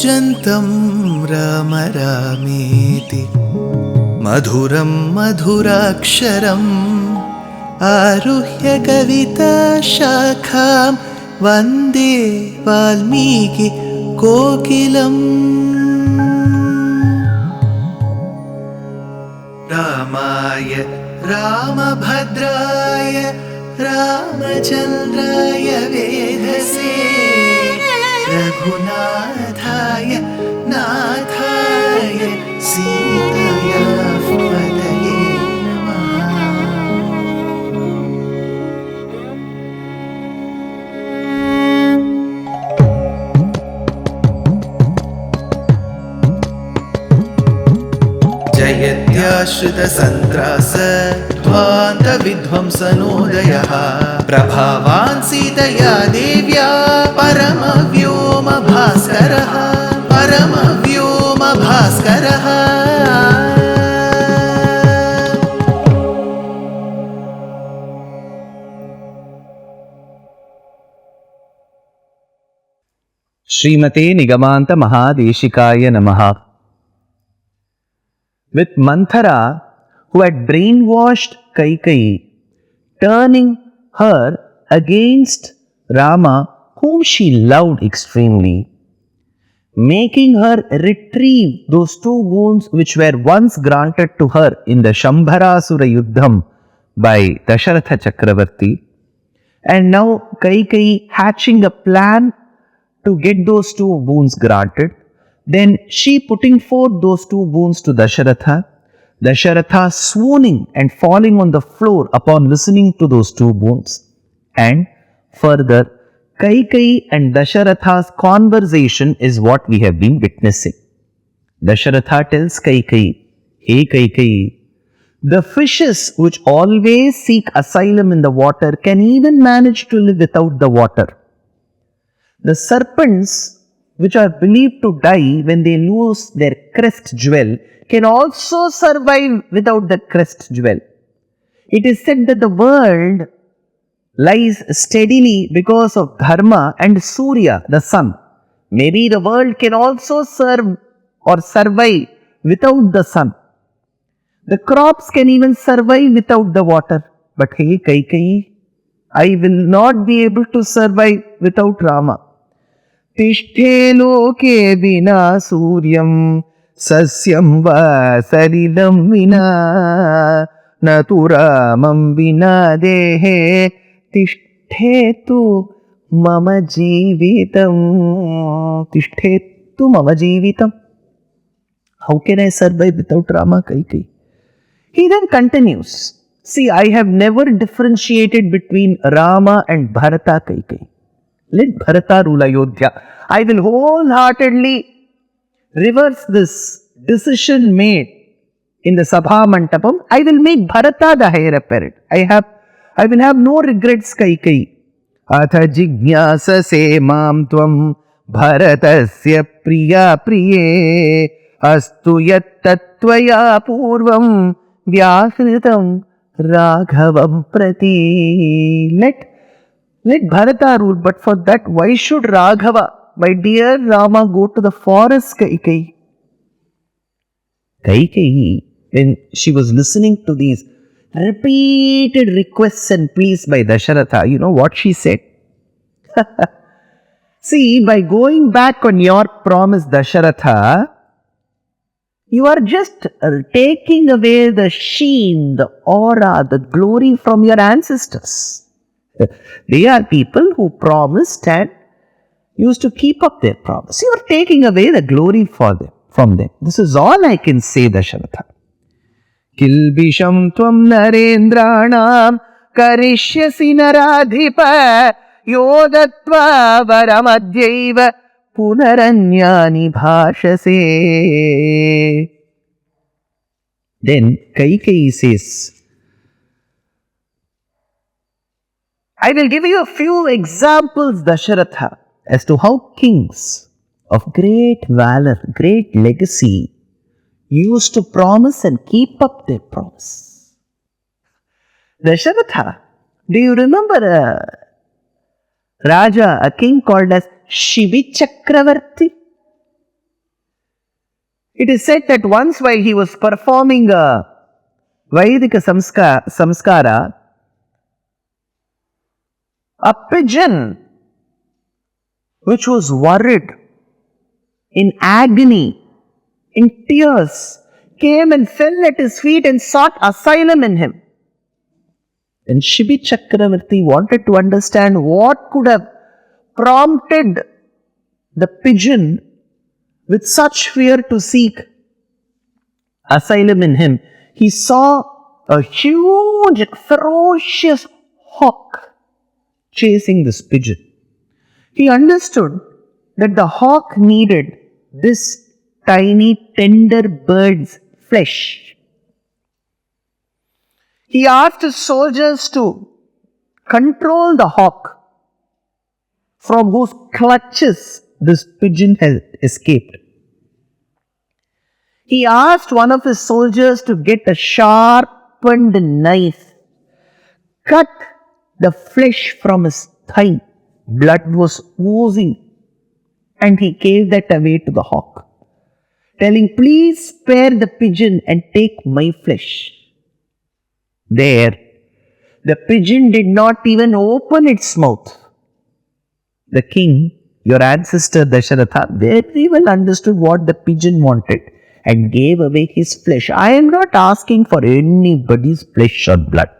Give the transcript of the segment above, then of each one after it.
कूजन्तं राम रामेति मधुरं मधुराक्षरम् आरुह्य कविताशाखां वन्दे वाल्मीकि कोकिलम्। रामाय रामभद्राय रामचन्द्राय वेधसे रघुनाथाय नाथाय सीताया पतये नमः। जयत्याश्रितसन्त्रास ध्वान्तविध्वंसनोदयः प्रभावान् सीतया देव्या परमव्योमभास्करः परमव्योमभास्करः। श्रीमते निगमान्त महादेशिकाय नमः। With Manthara, who had brainwashed Kaikeyi, turning her against Rama, whom she loved extremely, making her retrieve those two boons which were once granted to her in the Shambharasura Yuddham by Dasharatha Chakravarti, and now Kaikeyi hatching a plan to get those two boons granted. Then she putting forth those two boons to Dasharatha, Dasharatha swooning and falling on the floor upon listening to those two boons. And further, Kaikeyi and Dasharatha's conversation is what we have been witnessing. Dasharatha tells Kaikeyi, "Hey Kaikeyi, the fishes which always seek asylum in the water can even manage to live without the water. The serpents which are believed to die when they lose their crest jewel can also survive without the crest jewel. It is said that the world lies steadily because of Dharma and Surya, the sun. Maybe the world can also serve or survive without the sun. The crops can even survive without the water. But hey Kaikeyi, I will not be able to survive without Rama. तिष्ठे लोके विना सूर्यं सस्यं वा सलिलं विना न तु रामं विना देहे तिष्ठेतु मम जीवितं तिष्ठेतु मम जीवितं." How can I survive without Rama, Kaikeyi? He then continues, "See, I have never differentiated between Rama and Bharata, Kaikeyi. Let Bharata rule Ayodhya. I will wholeheartedly reverse this decision made in the Sabha Mantapam. I will make Bharata the heir apparent. I will have no regrets, Kaikeyi. Atha jigyasase mam tvam bharatasya priya priye astu yat tattvaya purvam vyasritam raghavam prati." Let Bharata rule, but for that, why should Raghava, my dear Rama, go to the forest, Kaikeyi? Kaikeyi, when she was listening to these repeated requests and pleas by Dasharatha, you know what she said? "See, by going back on your promise, Dasharatha, you are just taking away the sheen, the aura, the glory from your ancestors. They are people who promised and used to keep up their promise. You are taking away the glory from them. This is all I can say, Dasharatha. Kilbisham tvam narendranam karishyasi naradhipa yodatva varamadhyaiva punaranyani bhashase." Then Kaikeyi says, "I will give you a few examples, Dasharatha, as to how kings of great valor, great legacy, used to promise and keep up their promise." Dasharatha, do you remember a Raja, a king called as Shivi Chakravarti? It is said that once while he was performing a Vaidika samskara, a pigeon which was worried, in agony, in tears, came and fell at his feet and sought asylum in him. And Shibi Chakravarti wanted to understand what could have prompted the pigeon with such fear to seek asylum in him. He saw a huge, ferocious hawk chasing this pigeon. He understood that the hawk needed this tiny, tender bird's flesh. He asked his soldiers to control the hawk from whose clutches this pigeon had escaped. He asked one of his soldiers to get a sharpened knife, cut the flesh from his thigh. Blood was oozing, and he gave that away to the hawk, telling, "Please spare the pigeon and take my flesh." There, the pigeon did not even open its mouth. The king, your ancestor Dasharatha, very well understood what the pigeon wanted and gave away his flesh. I am not asking for anybody's flesh or blood.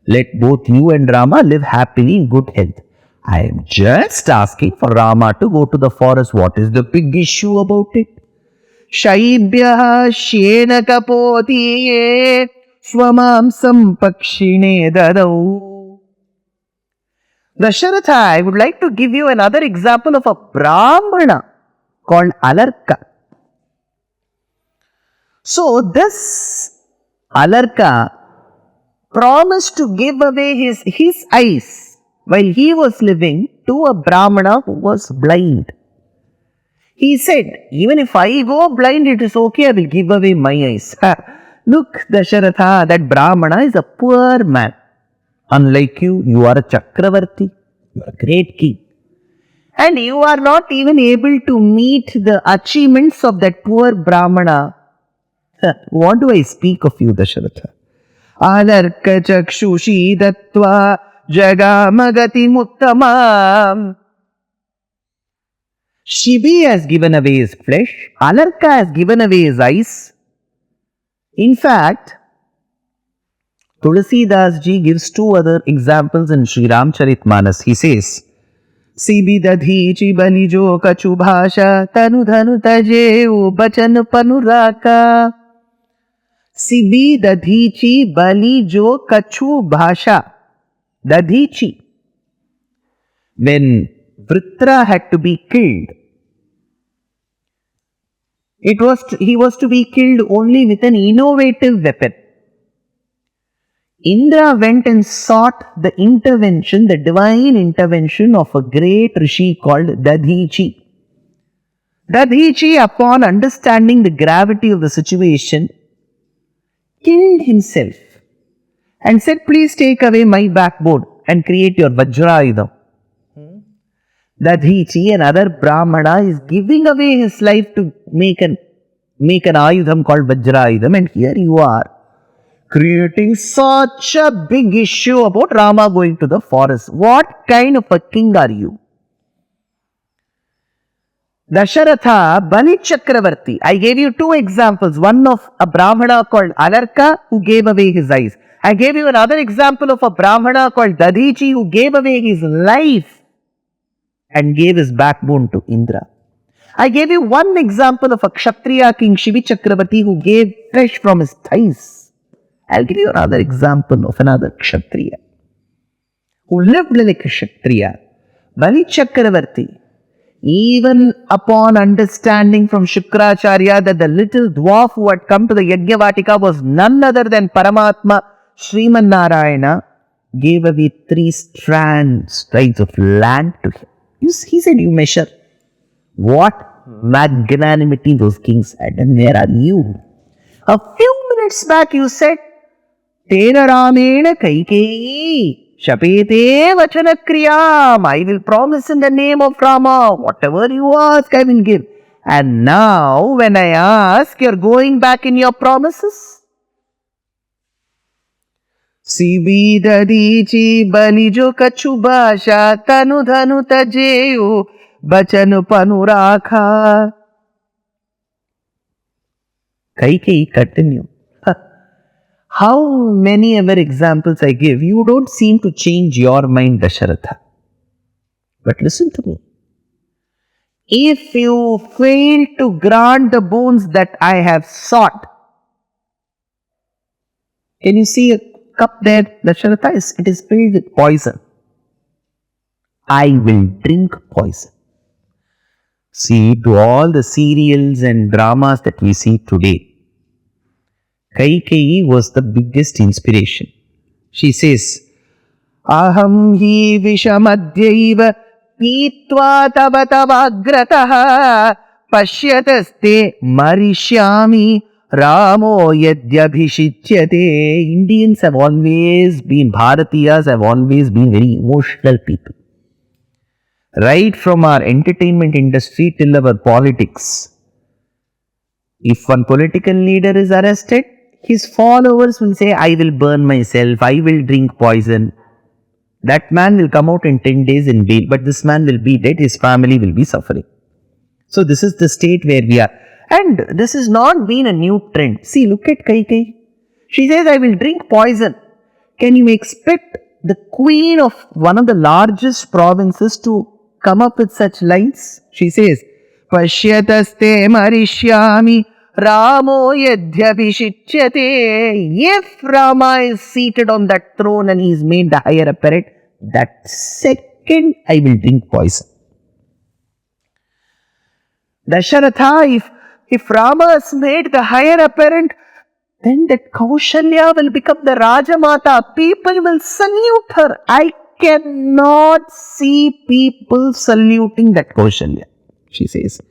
Let both you and Rama live happily in good health. I am just asking for Rama to go to the forest. What is the big issue about it? Shaibhyah shena kapotiye swamamsam pakshine dadau. Dasharatha, I would like to give you another example of a Brahmana called Alarka. So this Alarka promised to give away his eyes while he was living to a Brahmana who was blind. He said, "Even if I go blind, it is okay, I will give away my eyes." Look, Dasharatha, that Brahmana is a poor man. Unlike you, you are a Chakravarti, you are a great king. And you are not even able to meet the achievements of that poor Brahmana. What do I speak of you, Dasharatha? Alarka chakshushi dattva jagamagati muttamam. Shibi has given away his flesh. Alarka has given away his eyes. In fact, Tulsidas ji gives two other examples in Sri Ramcharitmanas. He says, "Sibi dadhichi balijo kachu bhasha tanu dhanu tajeu bachan panuraka." Sibi dadhichi balijo kachu bhasha. Dadhichi. When Vritra had to be killed, he was to be killed only with an innovative weapon. Indra went and sought the intervention, the divine intervention of a great rishi called Dadhichi. Dadhichi, upon understanding the gravity of the situation, killed himself and said, "Please take away my backbone and create your Vajrayudham." Dadhichi, another Brahmana, is giving away his life to make an Ayudham called Vajrayudham, and here you are creating such a big issue about Rama going to the forest. What kind of a king are you? Dasharatha, Bali Chakravarti. I gave you two examples. One of a Brahmana called Alarka who gave away his eyes. I gave you another example of a Brahmana called Dadhichi who gave away his life and gave his backbone to Indra. I gave you one example of a Kshatriya king, Shibi Chakravarti, who gave flesh from his thighs. I'll give you another example of another Kshatriya who lived like a Kshatriya, Bali Chakravarti. Even upon understanding from Shukracharya that the little dwarf who had come to the Yajnavatika was none other than Paramatma Sriman Narayana, gave away 3 strides of land to him. He said, "You measure what magnanimity those kings had, and where are you?" A few minutes back you said, "Tena Ramena Kaikeyi Shapete Vachana Kriyam." I will promise in the name of Rama, whatever you ask, I will give. And now, when I ask, you're going back in your promises? सीबीदीची बलिजो कछु भाषा तनु धनु तजेयु बचन पनु राखा. Kaikeyi continue. How many other examples I give, you don't seem to change your mind, Dasharatha. But listen to me. If you fail to grant the boons that I have sought, can you see a cup there, Dasharatha? It is filled with poison. I will drink poison. See, to all the serials and dramas that we see today, Kaikeyi was the biggest inspiration. She says, Aham hi vishamadhyaiva pītvā tava tavāgrataha pashyataste marishyami ramo yadyabhishityate. Indians have always been, Bharatiyas have always been very emotional people. Right from our entertainment industry till our politics. If one political leader is arrested, his followers will say, I will burn myself, I will drink poison. That man will come out in 10 days in bail, but this man will be dead, his family will be suffering. So this is the state where we are. And this has not been a new trend. See, look at Kaikeyi. She says, I will drink poison. Can you expect the queen of one of the largest provinces to come up with such lines? She says, Pashyataste marishyami Ramo yadhyabhishityate. If Rama is seated on that throne and he is made the heir apparent, that second I will drink poison. Dasharatha, if Rama is made the heir apparent, then that Kaushalya will become the Rajamata. People will salute her. I cannot see people saluting that Kaushalya, she says.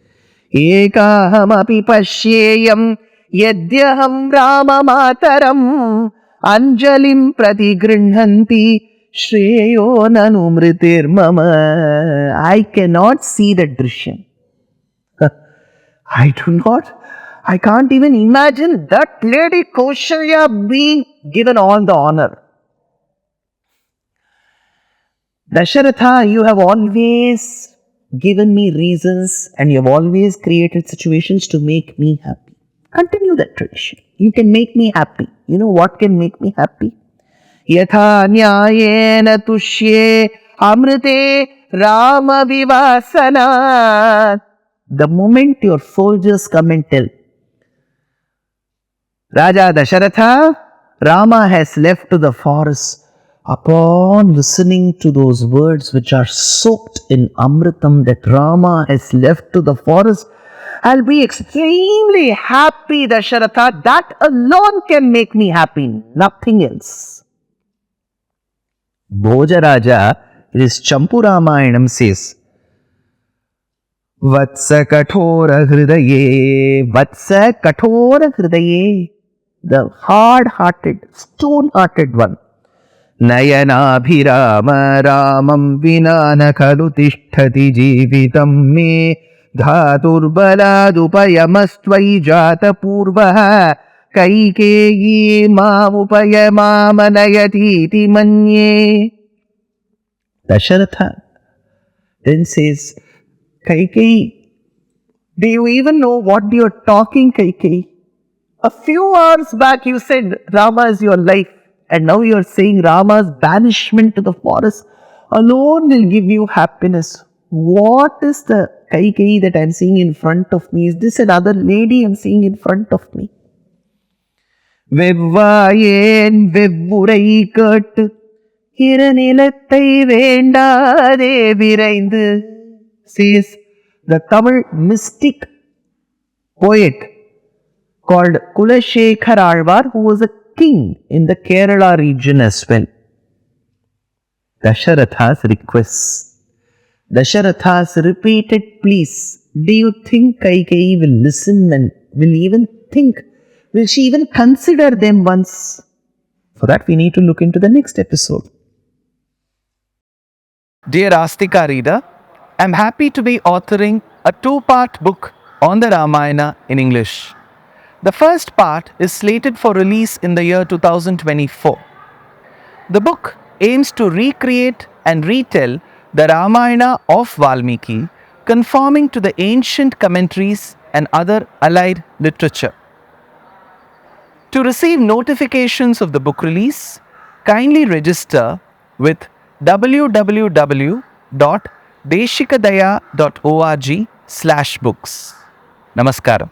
Ekahamapi pashyeyam yadyaham ramamataram anjalim pratigrinhanti shreyo nanumritir mama. I cannot see that drishyam. I can't even imagine that lady Kaushalya being given all the honor. Dasharatha, you have always given me reasons and you have always created situations to make me happy. Continue that tradition. You can make me happy. You know what can make me happy? Yatha nyayena tushye amrite rama vivasana. The moment your soldiers come and tell, Raja Dasharatha, Rama has left to the forest. Upon listening to those words which are soaked in Amritam that Rama has left to the forest, I'll be extremely happy, Dasharatha. That alone can make me happy, nothing else. Bhojaraja, it is Champu Ramayanam says, Vatsa kathora hridaye, Vatsa kathora hridaye, the hard-hearted, stone-hearted one. Nayanabhirama Ramam Vinana Khalu Tishtati Jeevitam Me Dhaturbaladupayamastvai Jata Purvaha Kaikeyi Mamupayamamanayatiti Manye. Dasharatha then says, Kaikeyi, do you even know what you're talking, Kaikeyi? A few hours back you said Rama is your life. And now you are saying Rama's banishment to the forest alone will give you happiness. What is the Kaikeyi that I am seeing in front of me? Is this another lady I am seeing in front of me? Vevvayen vevvurai kettu iranilathai vendade viraindu, says the Tamil mystic poet called Kulashekar Alvar, who was a king in the Kerala region as well. Dasharatha's requests, Dasharatha's repeated pleas. Do you think Kaikeyi will listen and will even think? Will she even consider them once? For that we need to look into the next episode. Dear Astika reader, I am happy to be authoring a 2-part book on the Ramayana in English. The first part is slated for release in the year 2024. The book aims to recreate and retell the Ramayana of Valmiki, conforming to the ancient commentaries and other allied literature. To receive notifications of the book release, kindly register with www.deshikadaya.org/books. Namaskaram.